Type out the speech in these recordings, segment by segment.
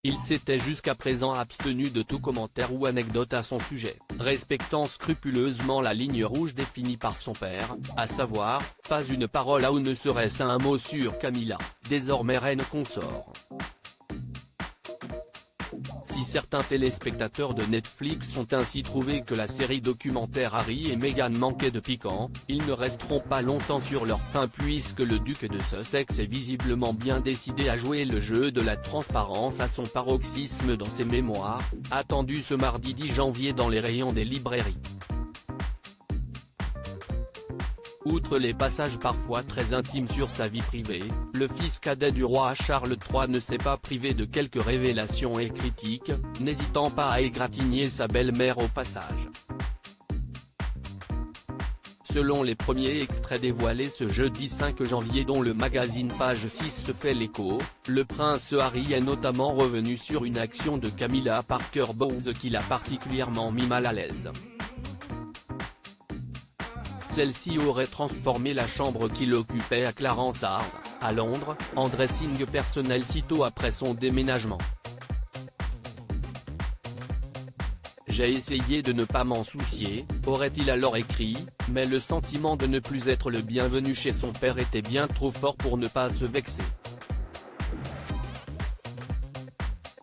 Il s'était jusqu'à présent abstenu de tout commentaire ou anecdote à son sujet, respectant scrupuleusement la ligne rouge définie par son père, à savoir, pas une parole ou ne serait-ce un mot sur Camilla, désormais reine consort. Si certains téléspectateurs de Netflix ont ainsi trouvé que la série documentaire Harry et Meghan manquait de piquant, ils ne resteront pas longtemps sur leur faim puisque le duc de Sussex est visiblement bien décidé à jouer le jeu de la transparence à son paroxysme dans ses mémoires, attendus ce mardi 10 janvier dans les rayons des librairies. Outre les passages parfois très intimes sur sa vie privée, le fils cadet du roi Charles III ne s'est pas privé de quelques révélations et critiques, n'hésitant pas à égratigner sa belle-mère au passage. Selon les premiers extraits dévoilés ce jeudi 5 janvier dont le magazine Page 6 se fait l'écho, le prince Harry est notamment revenu sur une action de Camilla Parker Bowles qui l'a particulièrement mis mal à l'aise. Celle-ci aurait transformé la chambre qu'il occupait à Clarence Art, à Londres, en dressing personnel sitôt après son déménagement. J'ai essayé de ne pas m'en soucier, aurait-il alors écrit, mais le sentiment de ne plus être le bienvenu chez son père était bien trop fort pour ne pas se vexer.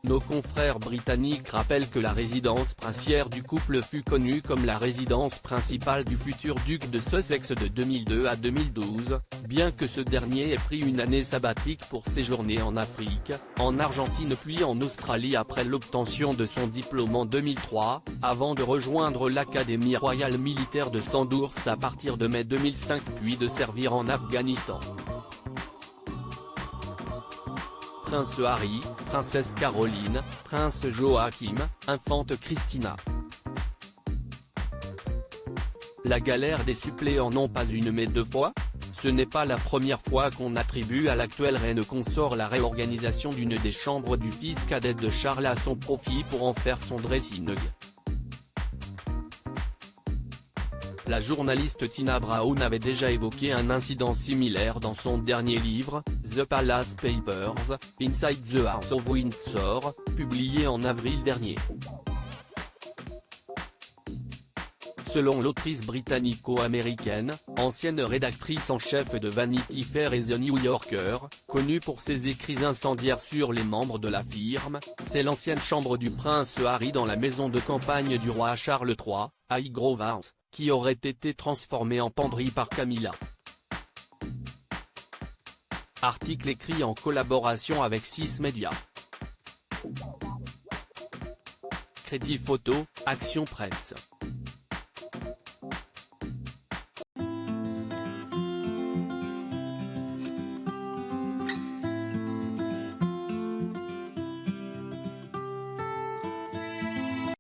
Nos confrères britanniques rappellent que la résidence princière du couple fut connue comme la résidence principale du futur duc de Sussex de 2002 à 2012, bien que ce dernier ait pris une année sabbatique pour séjourner en Afrique, en Argentine puis en Australie après l'obtention de son diplôme en 2003, avant de rejoindre l'Académie royale militaire de Sandhurst à partir de mai 2005 puis de servir en Afghanistan. Prince Harry, princesse Caroline, prince Joachim, infante Christina. La galère des suppléants non pas une mais deux fois? Ce n'est pas la première fois qu'on attribue à l'actuelle reine consort la réorganisation d'une des chambres du fils cadet de Charles à son profit pour en faire son dressing. La journaliste Tina Brown avait déjà évoqué un incident similaire dans son dernier livre, The Palace Papers, Inside the House of Windsor, publié en avril dernier. Selon l'autrice britannico-américaine, ancienne rédactrice en chef de Vanity Fair et The New Yorker, connue pour ses écrits incendiaires sur les membres de la firme, c'est l'ancienne chambre du prince Harry dans la maison de campagne du roi Charles III, à Highgrove House, qui aurait été transformée en penderie par Camilla. Article écrit en collaboration avec 6 médias. Crédit photo, Action Presse.